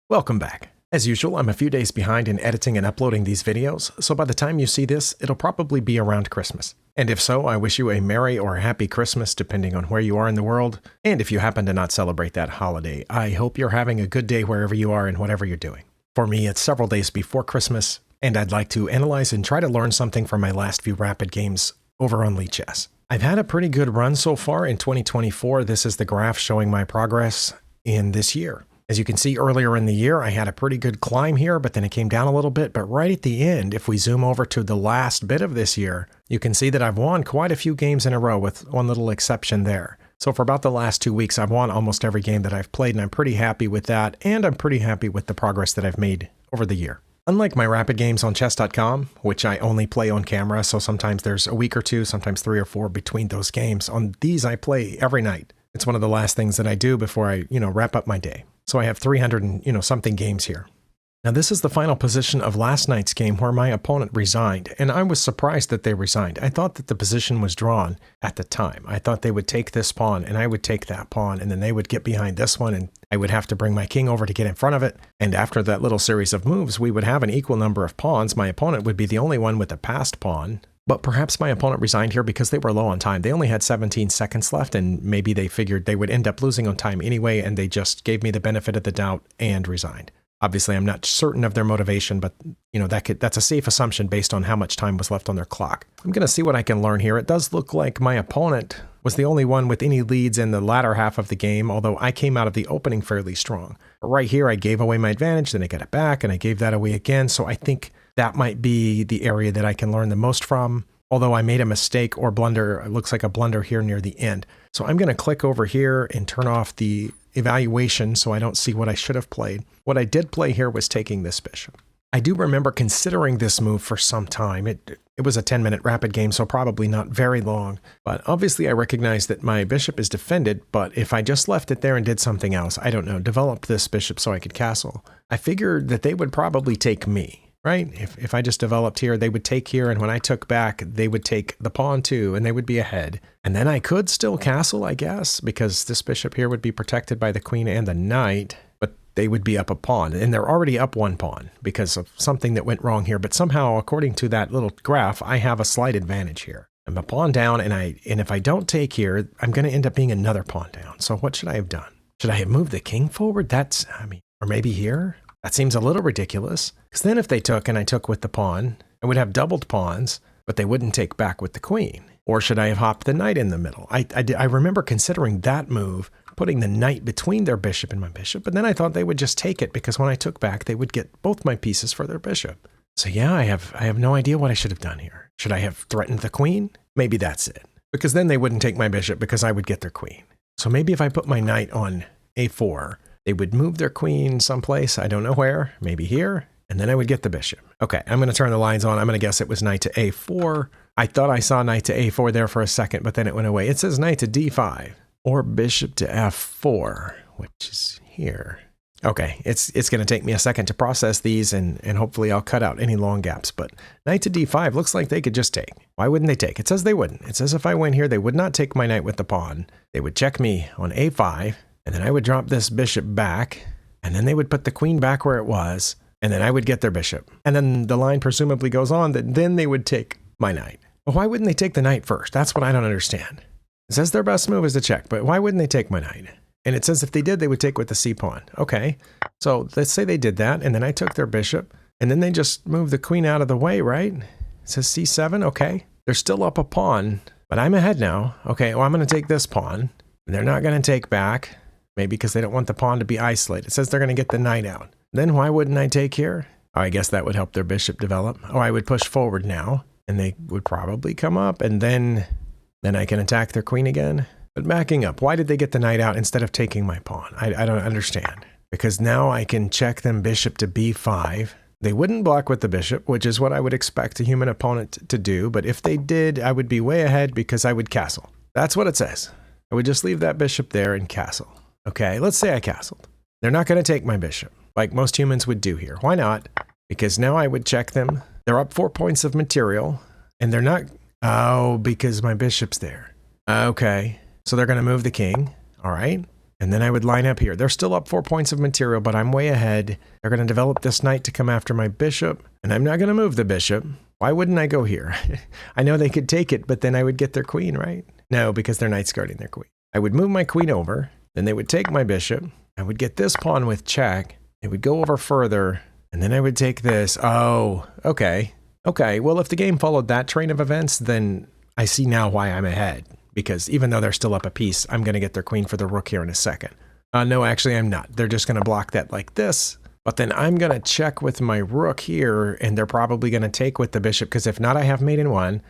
Welcome back. As usual, I'm a few days behind in editing and uploading these videos, so by the time you see this, it'll probably be around Christmas. And if so, I wish you a Merry or Happy Christmas depending on where you are in the world, and if you happen to not celebrate that holiday, I hope you're having a good day wherever you are and whatever you're doing. For me, it's several days before Christmas, and I'd like to analyze and try to learn something from my last few rapid games over on Lichess. I've had a pretty good run so far in 2024. This is the graph showing my progress in this year. As you can see earlier in the year, I had a pretty good climb here, but then it came down a little bit. But right at the end, if we zoom over to the last bit of this year, you can see that I've won quite a few games in a row with one little exception there. So for about the last 2 weeks, I've won almost every game that I've played, and I'm pretty happy with that. And I'm pretty happy with the progress that I've made over the year. Unlike my rapid games on chess.com, which I only play on camera, so sometimes there's a week or two, sometimes 3 or 4 between those games. On these, I play every night. It's one of the last things that I do before I, wrap up my day. So I have 300 and, something games here. Now this is the final position of last night's game where my opponent resigned, and I was surprised that they resigned. I thought that the position was drawn at the time. I thought they would take this pawn, and I would take that pawn, and then they would get behind this one, and I would have to bring my king over to get in front of it. And after that little series of moves, we would have an equal number of pawns. My opponent would be the only one with a passed pawn. But perhaps my opponent resigned here because they were low on time. They only had 17 seconds left, and maybe they figured they would end up losing on time anyway, and they just gave me the benefit of the doubt and resigned. Obviously, I'm not certain of their motivation, but that's a safe assumption based on how much time was left on their clock. I'm going to see what I can learn here. It does look like my opponent was the only one with any leads in the latter half of the game, although I came out of the opening fairly strong. But right here, I gave away my advantage, then I got it back, and I gave that away again, so I think that might be the area that I can learn the most from, although I made a mistake or blunder. It looks like a blunder here near the end. So I'm going to click over here and turn off the evaluation so I don't see what I should have played. What I did play here was taking this bishop. I do remember considering this move for some time. It was a 10-minute rapid game, so probably not very long. But obviously I recognize that my bishop is defended, but if I just left it there and did something else, I don't know, developed this bishop so I could castle, I figured that they would probably take me. Right? If I just developed here, they would take here, and when I took back, they would take the pawn too, and they would be ahead. And then I could still castle, I guess, because this bishop here would be protected by the queen and the knight, but they would be up a pawn, and they're already up one pawn because of something that went wrong here. But somehow, according to that little graph, I have a slight advantage here. I'm a pawn down, and if I don't take here, I'm going to end up being another pawn down. So what should I have done? Should I have moved the king forward? Or maybe here? That seems a little ridiculous, because then if they took and I took with the pawn, I would have doubled pawns, but they wouldn't take back with the queen. Or should I have hopped the knight in the middle? I remember considering that move, putting the knight between their bishop and my bishop, but then I thought they would just take it, because when I took back, they would get both my pieces for their bishop. So yeah, I have no idea what I should have done here. Should I have threatened the queen? Maybe that's it, because then they wouldn't take my bishop because I would get their queen. So maybe if I put my knight on a4, they would move their queen someplace, I don't know where, maybe here, and then I would get the bishop. Okay, I'm going to turn the lines on. I'm going to guess it was knight to a4. I thought I saw knight to a4 there for a second, but then it went away. It says knight to d5, or bishop to f4, which is here. Okay, it's going to take me a second to process these, and hopefully I'll cut out any long gaps, but knight to d5 looks like they could just take. Why wouldn't they take? It says they wouldn't. It says if I went here, they would not take my knight with the pawn. They would check me on a5, and then I would drop this bishop back, and then they would put the queen back where it was, and then I would get their bishop. And then the line presumably goes on that then they would take my knight. But why wouldn't they take the knight first? That's what I don't understand. It says their best move is to check, but why wouldn't they take my knight? And it says if they did, they would take with the c-pawn. Okay, so let's say they did that, and then I took their bishop, and then they just moved the queen out of the way, right? It says c7, okay. They're still up a pawn, but I'm ahead now. Okay, well, I'm going to take this pawn, and they're not going to take back. Maybe because they don't want the pawn to be isolated. It says they're going to get the knight out. Then why wouldn't I take here? Oh, I guess that would help their bishop develop. Oh, I would push forward now, and they would probably come up, and then I can attack their queen again. But backing up, why did they get the knight out instead of taking my pawn? I don't understand. Because now I can check them bishop to b5. They wouldn't block with the bishop, which is what I would expect a human opponent to do. But if they did, I would be way ahead because I would castle. That's what it says. I would just leave that bishop there and castle. Okay, let's say I castled. They're not going to take my bishop, like most humans would do here. Why not? Because now I would check them. They're up 4 points of material, and they're not... Oh, because my bishop's there. Okay, so they're going to move the king. All right. And then I would line up here. They're still up 4 points of material, but I'm way ahead. They're going to develop this knight to come after my bishop, and I'm not going to move the bishop. Why wouldn't I go here? I know they could take it, but then I would get their queen, right? No, because their knight's guarding their queen. I would move my queen over, then they would take my bishop. I would get this pawn with check. It would go over further, and then I would take this. Oh, okay. Okay, well, if the game followed that train of events, then I see now why I'm ahead. Because even though they're still up a piece, I'm going to get their queen for the rook here in a second. No, actually, I'm not. They're just going to block that like this. But then I'm going to check with my rook here, and they're probably going to take with the bishop, because if not, I have mate in one.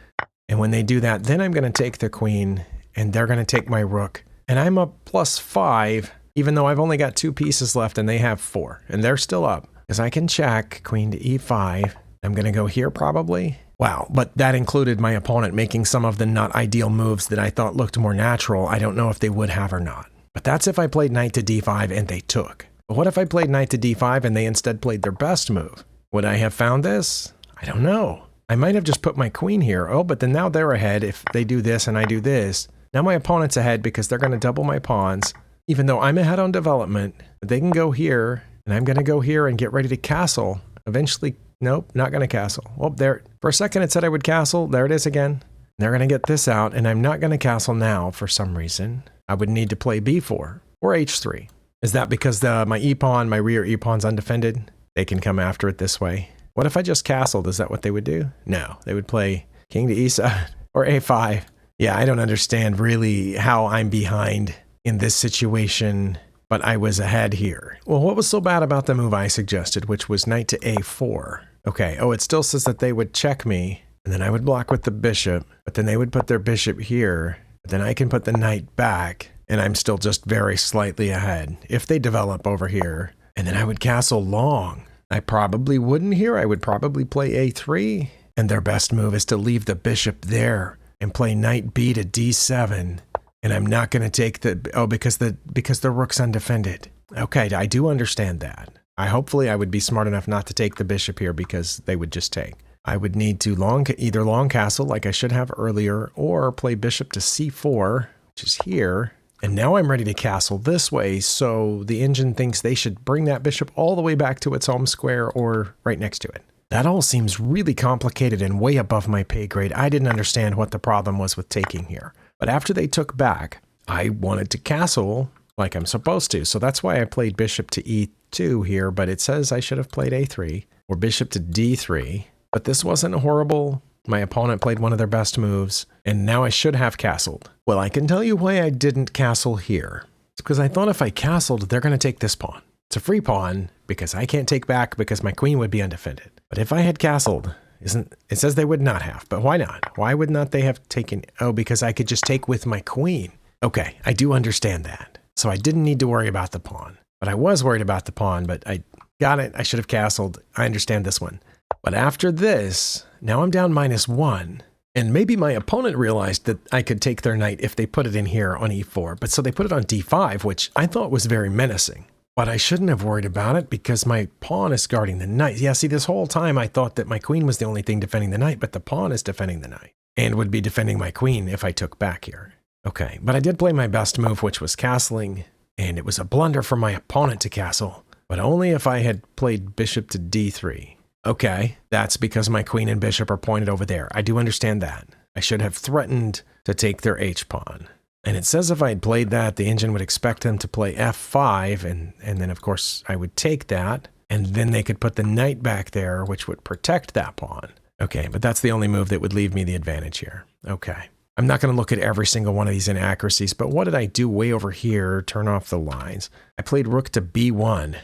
And when they do that, then I'm going to take the queen, and they're going to take my rook. And I'm up +5, even though I've only got 2 pieces left, and they have 4. And they're still up, because I can check queen to e5. I'm going to go here probably. Wow, but that included my opponent making some of the not ideal moves that I thought looked more natural. I don't know if they would have or not. But that's if I played knight to d5 and they took. But what if I played knight to d5 and they instead played their best move? Would I have found this? I don't know. I might have just put my queen here. Oh, but then now they're ahead if they do this and I do this. Now my opponent's ahead because they're going to double my pawns. Even though I'm ahead on development, they can go here, and I'm going to go here and get ready to castle. Eventually, nope, not going to castle. Oh, there. For a second it said I would castle. There it is again. They're going to get this out, and I'm not going to castle now for some reason. I would need to play b4 or h3. Is that because my e-pawn, my rear e-pawn's undefended? They can come after it this way. What if I just castled? Is that what they would do? No, they would play king to e7 or a5. Yeah, I don't understand really how I'm behind in this situation, but I was ahead here. Well, what was so bad about the move I suggested, which was knight to a4? Okay, oh, it still says that they would check me, and then I would block with the bishop, but then they would put their bishop here, but then I can put the knight back, and I'm still just very slightly ahead. If they develop over here, and then I would castle long. I probably wouldn't here. I would probably play a3, and their best move is to leave the bishop there and play knight b to d7. And I'm not going to take because the rook's undefended. Okay, I do understand that. Hopefully I would be smart enough not to take the bishop here because they would just take. I would need to either long castle like I should have earlier, or play bishop to c4, which is here. And now I'm ready to castle this way, so the engine thinks they should bring that bishop all the way back to its home square or right next to it. That all seems really complicated and way above my pay grade. I didn't understand what the problem was with taking here. But after they took back, I wanted to castle like I'm supposed to. So that's why I played bishop to e2 here, but it says I should have played a3 or bishop to d3. But this wasn't horrible. My opponent played one of their best moves, and now I should have castled. Well, I can tell you why I didn't castle here. It's because I thought if I castled, they're going to take this pawn. It's a free pawn because I can't take back because my queen would be undefended. But if I had castled, it says they would not have, but why not? Why would not they have taken? Oh, because I could just take with my queen. Okay, I do understand that. So I didn't need to worry about the pawn, but I was worried about the pawn, but I got it. I should have castled. I understand this one. But after this, now I'm down -1. And maybe my opponent realized that I could take their knight if they put it in here on e4. But so they put it on d5, which I thought was very menacing. But I shouldn't have worried about it because my pawn is guarding the knight. Yeah, see, this whole time I thought that my queen was the only thing defending the knight, but the pawn is defending the knight and would be defending my queen if I took back here. Okay, but I did play my best move, which was castling, and it was a blunder for my opponent to castle, but only if I had played bishop to d3. Okay, that's because my queen and bishop are pointed over there. I do understand that. I should have threatened to take their h-pawn. And it says if I had played that, the engine would expect them to play f5, and then, of course, I would take that, and then they could put the knight back there, which would protect that pawn. Okay, but that's the only move that would leave me the advantage here. Okay. I'm not going to look at every single one of these inaccuracies, but what did I do way over here? Turn off the lines. I played rook to b1.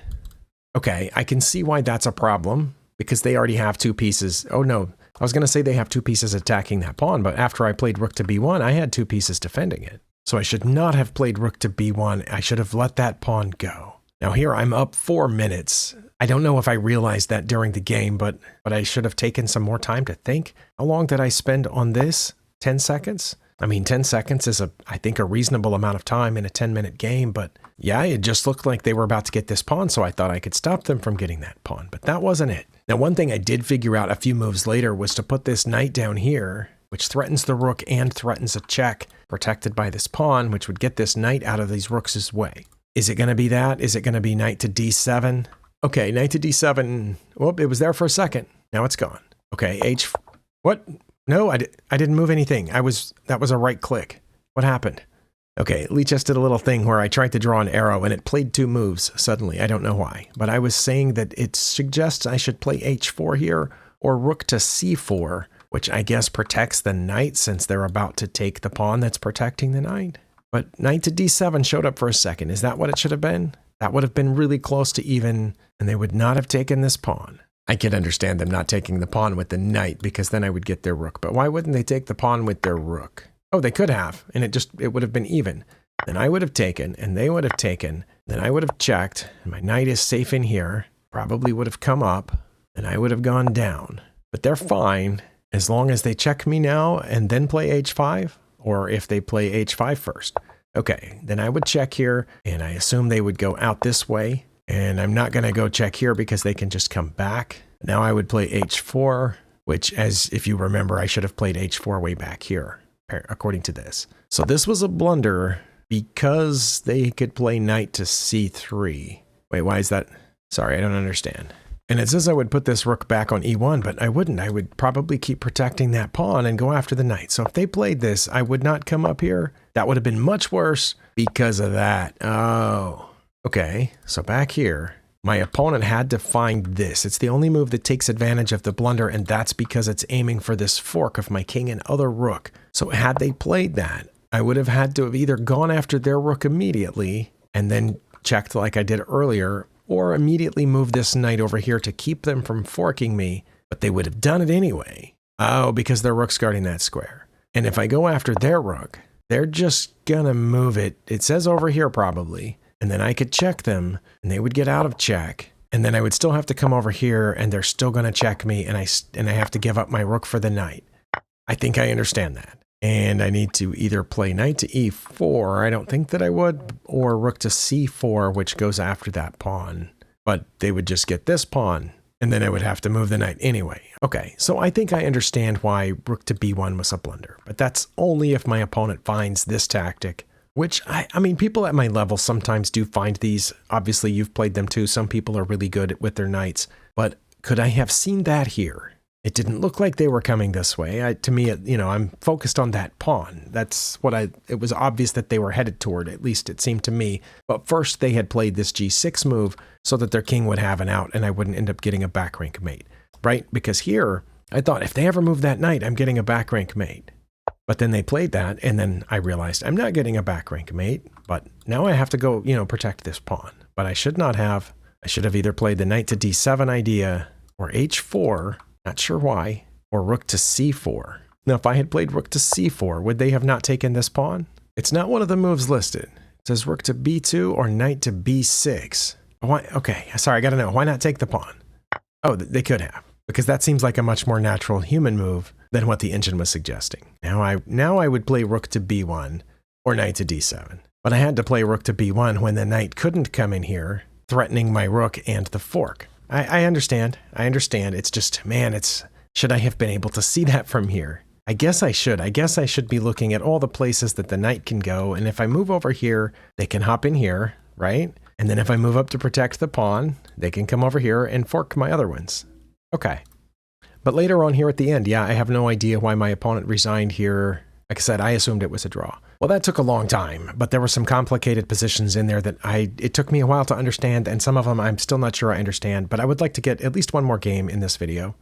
Okay, I can see why that's a problem, because they already have 2 pieces. Oh, no. I was going to say they have 2 pieces attacking that pawn, but after I played rook to b1, I had 2 pieces defending it. So I should not have played rook to b1. I should have let that pawn go. Now here I'm up 4 minutes. I don't know if I realized that during the game, but I should have taken some more time to think. How long did I spend on this? 10 seconds? I mean, 10 seconds is I think a reasonable amount of time in a 10-minute game, but yeah, it just looked like they were about to get this pawn, so I thought I could stop them from getting that pawn, but that wasn't it. Now, one thing I did figure out a few moves later was to put this knight down here, which threatens the rook and threatens a check, protected by this pawn, which would get this knight out of these rooks' way. Is it going to be that? Is it going to be knight to d7? Okay, knight to d7. Whoop, it was there for a second. Now it's gone. Okay, what? No, I didn't move anything. That was a right click. What happened? Okay, Lichess did a little thing where I tried to draw an arrow and it played 2 moves suddenly. I don't know why, but I was saying that it suggests I should play h4 here or rook to c4, which I guess protects the knight since they're about to take the pawn that's protecting the knight. But knight to d7 showed up for a second. Is that what it should have been? That would have been really close to even, and they would not have taken this pawn. I could understand them not taking the pawn with the knight because then I would get their rook. But why wouldn't they take the pawn with their rook? Oh, they could have, and it would have been even. Then I would have taken, and they would have taken. Then I would have checked, and my knight is safe in here. Probably would have come up, and I would have gone down. But they're fine as long as they check me now and then play h5, or if they play h5 first. Okay, then I would check here, and I assume they would go out this way. And I'm not going to go check here because they can just come back. Now I would play h4, which, as if you remember, I should have played h4 way back here, according to this. So this was a blunder because they could play knight to c3. Wait, why is that? Sorry, I don't understand. And it says I would put this rook back on e1, but I wouldn't. I would probably keep protecting that pawn and go after the knight. So if they played this, I would not come up here. That would have been much worse because of that. Oh. Okay, so back here, my opponent had to find this. It's the only move that takes advantage of the blunder, and that's because it's aiming for this fork of my king and other rook. So had they played that, I would have had to have either gone after their rook immediately and then checked like I did earlier, or immediately move this knight over here to keep them from forking me, but they would have done it anyway. Oh, because their rook's guarding that square. And if I go after their rook, they're just gonna move it. It says over here probably. And then I could check them, and they would get out of check. And then I would still have to come over here, and they're still going to check me, and I have to give up my rook for the knight. I think I understand that. And I need to either play knight to e4, I don't think that I would, or rook to c4, which goes after that pawn. But they would just get this pawn, and then I would have to move the knight anyway. Okay, so I think I understand why rook to b1 was a blunder. But that's only if my opponent finds this tactic. Which, I mean, people at my level sometimes do find these. Obviously, you've played them too. Some people are really good with their knights. But could I have seen that here? It didn't look like they were coming this way. To me, I'm focused on that pawn. That's what it was obvious that they were headed toward, at least it seemed to me. But first, they had played this g6 move so that their king would have an out and I wouldn't end up getting a back rank mate, right? Because here, I thought if they ever move that knight, I'm getting a back rank mate. But then they played that, and then I realized I'm not getting a back rank mate, but now I have to go, protect this pawn. But I should not have. I should have either played the knight to d7 idea, or h4, not sure why, or rook to c4. Now, if I had played rook to c4, would they have not taken this pawn? It's not one of the moves listed. It says rook to b2 or knight to b6. Why? Okay, sorry, I gotta know. Why not take the pawn? Oh, they could have, because that seems like a much more natural human move than what the engine was suggesting. Now I would play rook to b1 or knight to d7. But I had to play rook to b1 when the knight couldn't come in here, threatening my rook and the fork. I understand. It's just, man, should I have been able to see that from here? I guess I should. I guess I should be looking at all the places that the knight can go, and if I move over here, they can hop in here, right? And then if I move up to protect the pawn, they can come over here and fork my other ones. Okay. But later on here at the end, yeah, I have no idea why my opponent resigned here. Like I said, I assumed it was a draw. Well, that took a long time, but there were some complicated positions in there that it took me a while to understand, and some of them I'm still not sure I understand, but I would like to get at least one more game in this video.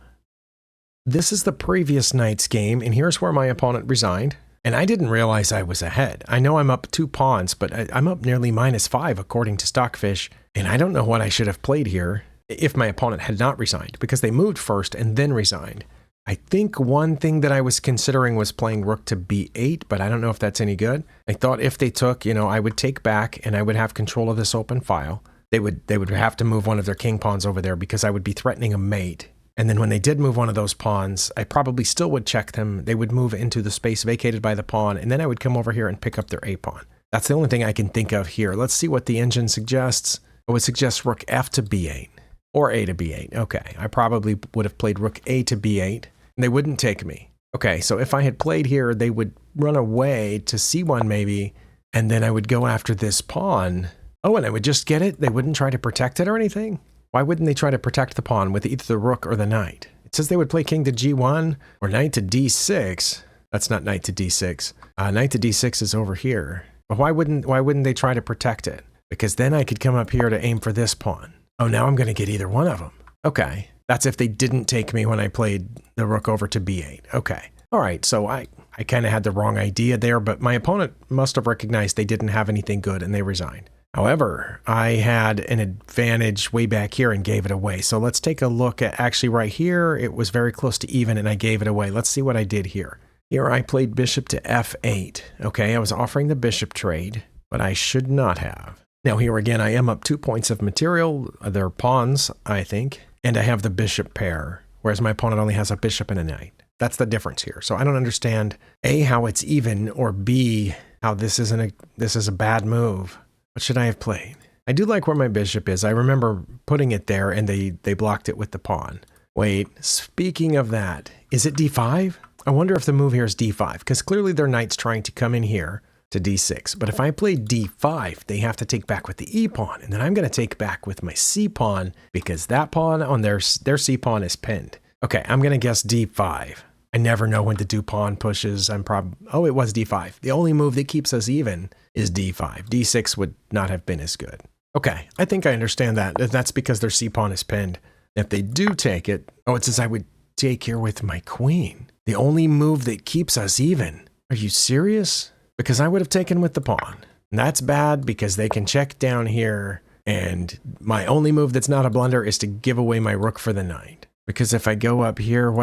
This is the previous night's game, and here's where my opponent resigned. And I didn't realize I was ahead. I know I'm up 2 pawns, but I'm up nearly -5 according to Stockfish, and I don't know what I should have played here if my opponent had not resigned, because they moved first and then resigned. I think one thing that I was considering was playing rook to b8, but I don't know if that's any good. I thought if they took, I would take back and I would have control of this open file. They would have to move one of their king pawns over there because I would be threatening a mate. And then when they did move one of those pawns, I probably still would check them. They would move into the space vacated by the pawn, and then I would come over here and pick up their a pawn. That's the only thing I can think of here. Let's see what the engine suggests. It would suggest rook f to b8. Or a to b8. Okay, I probably would have played rook a to b8, and they wouldn't take me. Okay, so if I had played here, they would run away to c1 maybe, and then I would go after this pawn. Oh, and I would just get it? They wouldn't try to protect it or anything? Why wouldn't they try to protect the pawn with either the rook or the knight? It says they would play king to g1 or knight to d6. That's not knight to d6. Knight to d6 is over here. But why wouldn't they try to protect it? Because then I could come up here to aim for this pawn. Oh, now I'm going to get either one of them. Okay. That's if they didn't take me when I played the rook over to b8. Okay. All right. So I kind of had the wrong idea there, but my opponent must have recognized they didn't have anything good and they resigned. However, I had an advantage way back here and gave it away. So let's take a look at actually right here. It was very close to even and I gave it away. Let's see what I did here. Here I played bishop to f8. Okay, I was offering the bishop trade, but I should not have. Now here again, I am up 2 points of material. They're pawns, I think. And I have the bishop pair, whereas my opponent only has a bishop and a knight. That's the difference here. So I don't understand A, how it's even, or B, how this is a bad move. What should I have played? I do like where my bishop is. I remember putting it there and they blocked it with the pawn. Wait, speaking of that, is it d5? I wonder if the move here is d5, because clearly their knight's trying to come in here to d6. But if I play d5, they have to take back with the e pawn, and then I'm going to take back with my c pawn because that pawn on their c pawn is pinned. Okay, I'm going to guess d5. I never know when to do pawn pushes. Oh, it was d5. The only move that keeps us even is d5. d6 would not have been as good. Okay, I think I understand that. That's because their c pawn is pinned. If they do take it, oh, it says I would take here with my queen. The only move that keeps us even. Are you serious? Because I would have taken with the pawn. And that's bad because they can check down here. And my only move that's not a blunder is to give away my rook for the knight. Because if I go up here,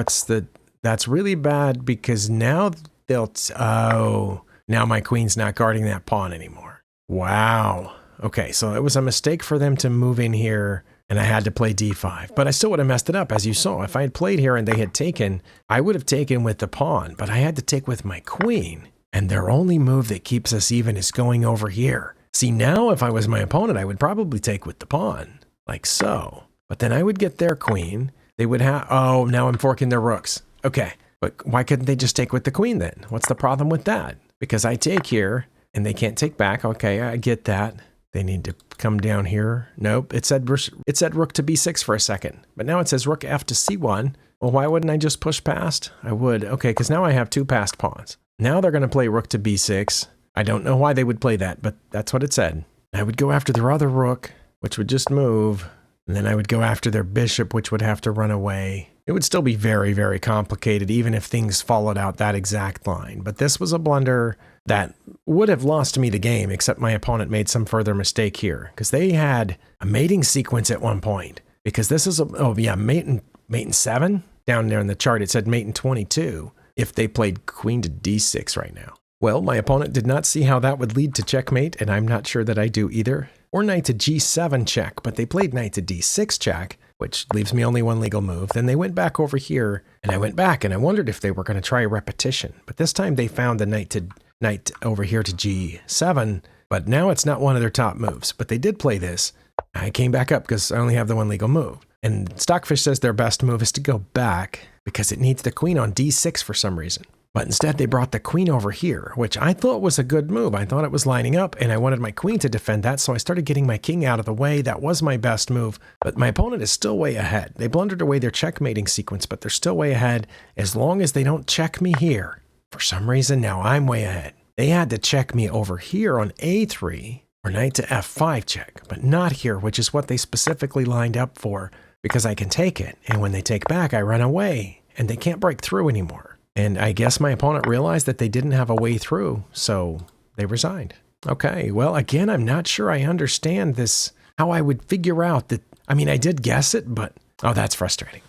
that's really bad because now now my queen's not guarding that pawn anymore. Wow. Okay, so it was a mistake for them to move in here and I had to play d5. But I still would have messed it up, as you saw. If I had played here and they had taken, I would have taken with the pawn, but I had to take with my queen. And their only move that keeps us even is going over here. See, now if I was my opponent, I would probably take with the pawn, like so. But then I would get their queen. They would have, oh, now I'm forking their rooks. Okay, but why couldn't they just take with the queen then? What's the problem with that? Because I take here and they can't take back. Okay, I get that. They need to come down here. Nope, it said rook to b6 for a second, but now it says rook f to c1. Well, why wouldn't I just push past? I would. Okay, because now I have two passed pawns. Now they're going to play rook to b6. I don't know why they would play that, but that's what it said. I would go after their other rook, which would just move, and then I would go after their bishop, which would have to run away. It would still be very, very complicated, even if things followed out that exact line. But this was a blunder that would have lost me the game, except my opponent made some further mistake here, because they had a mating sequence at one point. Because this is mate in 7? Down there in the chart, it said mate in 22. If they played queen to d6 right now. Well, my opponent did not see how that would lead to checkmate, and I'm not sure that I do either. Or knight to g7 check, but they played knight to d6 check, which leaves me only one legal move. Then they went back over here, and I went back, and I wondered if they were going to try a repetition. But this time they found the knight over here to g7, but now it's not one of their top moves. But they did play this. I came back up because I only have the one legal move. And Stockfish says their best move is to go back because it needs the queen on d6 for some reason. But instead they brought the queen over here, which I thought was a good move. I thought it was lining up and I wanted my queen to defend that, so I started getting my king out of the way. That was my best move, but my opponent is still way ahead. They blundered away their checkmating sequence, but they're still way ahead as long as they don't check me here. For some reason now I'm way ahead. They had to check me over here on a3 or knight to f5 check, but not here, which is what they specifically lined up for because I can take it. And when they take back, I run away and they can't break through anymore. And I guess my opponent realized that they didn't have a way through, so they resigned. Okay, well, again, I'm not sure I understand this, how I would figure out that, I mean, I did guess it, but, oh, that's frustrating.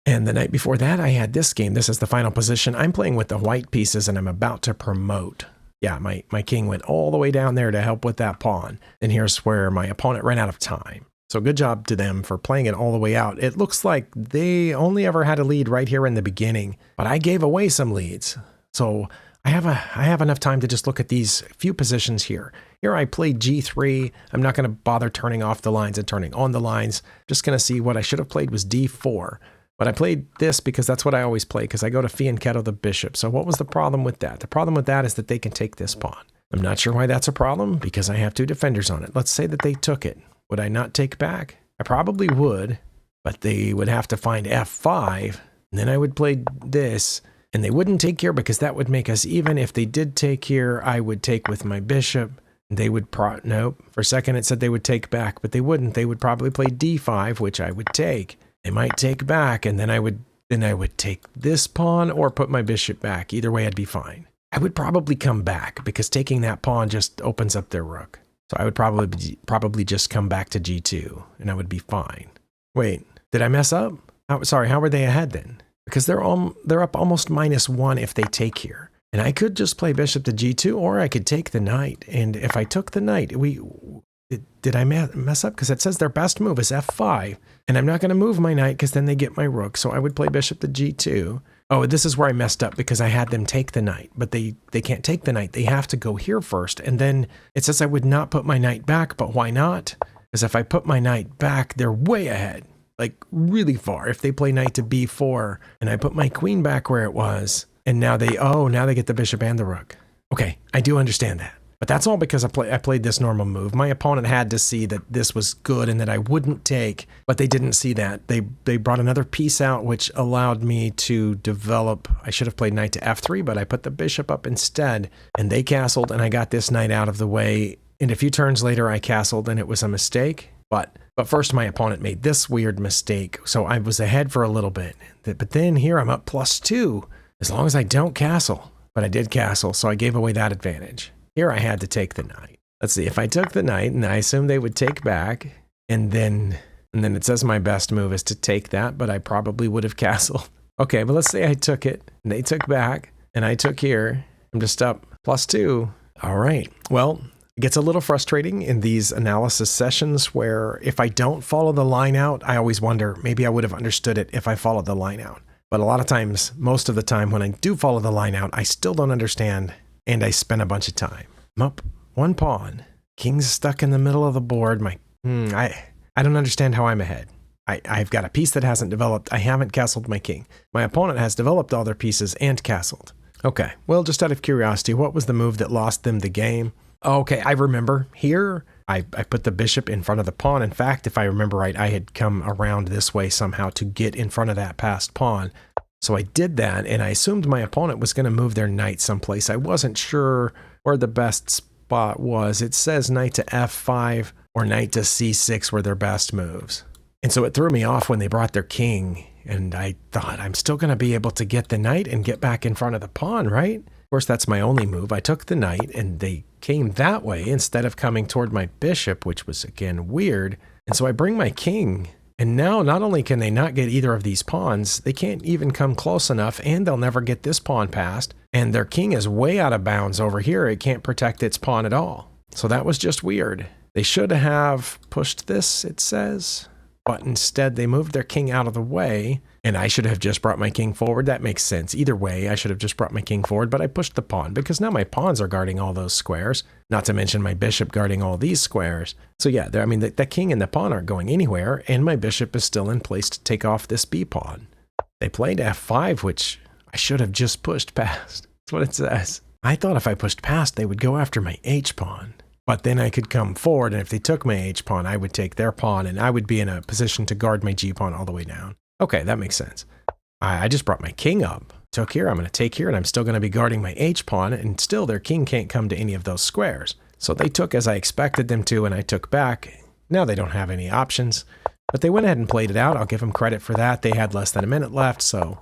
And the night before that, I had this game. This is the final position. I'm playing with the white pieces, and I'm about to promote. Yeah, my king went all the way down there to help with that pawn. And here's where my opponent ran out of time. So good job to them for playing it all the way out. It looks like they only ever had a lead right here in the beginning, but I gave away some leads. So I have enough time to just look at these few positions here. Here I played g3. I'm not going to bother turning off the lines and turning on the lines. Just going to see what I should have played was d4. But I played this because that's what I always play, because I go to Fianchetto the bishop. So what was the problem with that? The problem with that is that they can take this pawn. I'm not sure why that's a problem, because I have two defenders on it. Let's say that they took it. Would I not take back? I probably would, but they would have to find f5, and then I would play this, and they wouldn't take here because that would make us even. If they did take here, I would take with my bishop. They would nope. For a second it said they would take back, but they wouldn't. They would probably play d5, which I would take. They might take back, and then I would take this pawn or put my bishop back. Either way, I'd be fine. I would probably come back because taking that pawn just opens up their rook. So I would probably just come back to g2, and I would be fine. Wait, did I mess up? Sorry, how were they ahead then? Because they're up almost -1 if they take here. And I could just play bishop to g2, or I could take the knight. And if I took the knight, did I mess up? Because it says their best move is f5. And I'm not going to move my knight because then they get my rook. So I would play bishop to g2. Oh, this is where I messed up because I had them take the knight. But they can't take the knight. They have to go here first. And then it says I would not put my knight back. But why not? Because if I put my knight back, they're way ahead. Like really far. If they play knight to b4 and I put my queen back where it was, and now they get the bishop and the rook. Okay, I do understand that. But that's all because I played this normal move. My opponent had to see that this was good and that I wouldn't take, but they didn't see that. They brought another piece out, which allowed me to develop. I should have played knight to f3, but I put the bishop up instead, and they castled, and I got this knight out of the way. And a few turns later, I castled, and it was a mistake. But first, my opponent made this weird mistake, so I was ahead for a little bit. But then here I'm up +2, as long as I don't castle. But I did castle, so I gave away that advantage. Here I had to take the knight. Let's see, if I took the knight, and I assumed they would take back, and then it says my best move is to take that, but I probably would have castled. Okay, but let's say I took it, and they took back, and I took here. I'm just up +2. All right, well, it gets a little frustrating in these analysis sessions where if I don't follow the line out, I always wonder, maybe I would have understood it if I followed the line out. But a lot of times, most of the time when I do follow the line out, I still don't understand, and I spend a bunch of time. I'm up 1 pawn. King's stuck in the middle of the board. I don't understand how I'm ahead. I've got a piece that hasn't developed. I haven't castled my king. My opponent has developed all their pieces and castled. Okay, well, just out of curiosity, what was the move that lost them the game? Okay, I remember. Here, I put the bishop in front of the pawn. In fact, if I remember right, I had come around this way somehow to get in front of that passed pawn. So I did that, and I assumed my opponent was going to move their knight someplace. I wasn't sure where the best spot was. It says knight to f5 or knight to c6 were their best moves. And so it threw me off when they brought their king, and I thought, I'm still going to be able to get the knight and get back in front of the pawn, right? Of course, that's my only move. I took the knight, and they came that way instead of coming toward my bishop, which was, again, weird. And so I bring my king, and now not only can they not get either of these pawns, they can't even come close enough, and they'll never get this pawn passed. And their king is way out of bounds over here. It can't protect its pawn at all. So that was just weird. They should have pushed this, it says. But instead, they moved their king out of the way, and I should have just brought my king forward. That makes sense. Either way, I should have just brought my king forward, but I pushed the pawn because now my pawns are guarding all those squares, not to mention my bishop guarding all these squares. So yeah, the king and the pawn aren't going anywhere, and my bishop is still in place to take off this b pawn. They played f5, which I should have just pushed past. That's what it says. I thought if I pushed past, they would go after my h pawn. But then I could come forward, and if they took my h-pawn, I would take their pawn, and I would be in a position to guard my g-pawn all the way down. Okay, that makes sense. I just brought my king up. Took here, I'm going to take here, and I'm still going to be guarding my h-pawn, and still their king can't come to any of those squares. So they took as I expected them to, and I took back. Now they don't have any options, but they went ahead and played it out. I'll give them credit for that. They had less than a minute left, so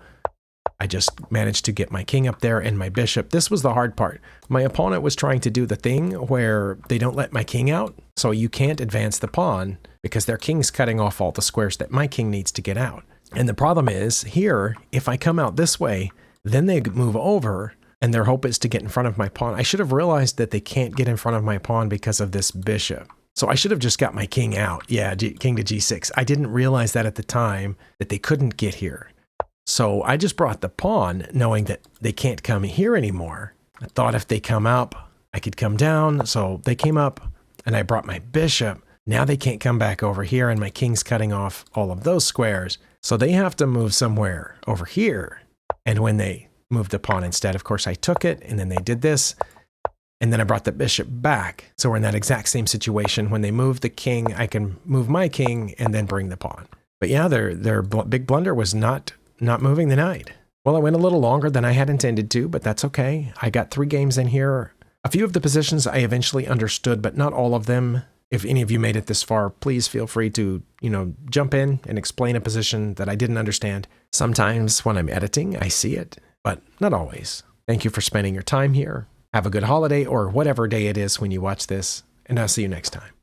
I just managed to get my king up there and my bishop. This was the hard part. My opponent was trying to do the thing where they don't let my king out, so you can't advance the pawn because their king's cutting off all the squares that my king needs to get out. And the problem is, here, if I come out this way, then they move over, and their hope is to get in front of my pawn. I should have realized that they can't get in front of my pawn because of this bishop. So I should have just got my king out. Yeah, king to g6. I didn't realize that at the time, that they couldn't get here. So I just brought the pawn, knowing that they can't come here anymore. I thought if they come up, I could come down. So they came up, and I brought my bishop. Now they can't come back over here, and my king's cutting off all of those squares. So they have to move somewhere over here. And when they moved the pawn instead, of course, I took it, and then they did this. And then I brought the bishop back. So we're in that exact same situation. When they move the king, I can move my king and then bring the pawn. But yeah, their big blunder was not moving the knight. Well, it went a little longer than I had intended to, but that's okay. I got 3 games in here. A few of the positions I eventually understood, but not all of them. If any of you made it this far, please feel free to, jump in and explain a position that I didn't understand. Sometimes when I'm editing, I see it, but not always. Thank you for spending your time here. Have a good holiday or whatever day it is when you watch this, and I'll see you next time.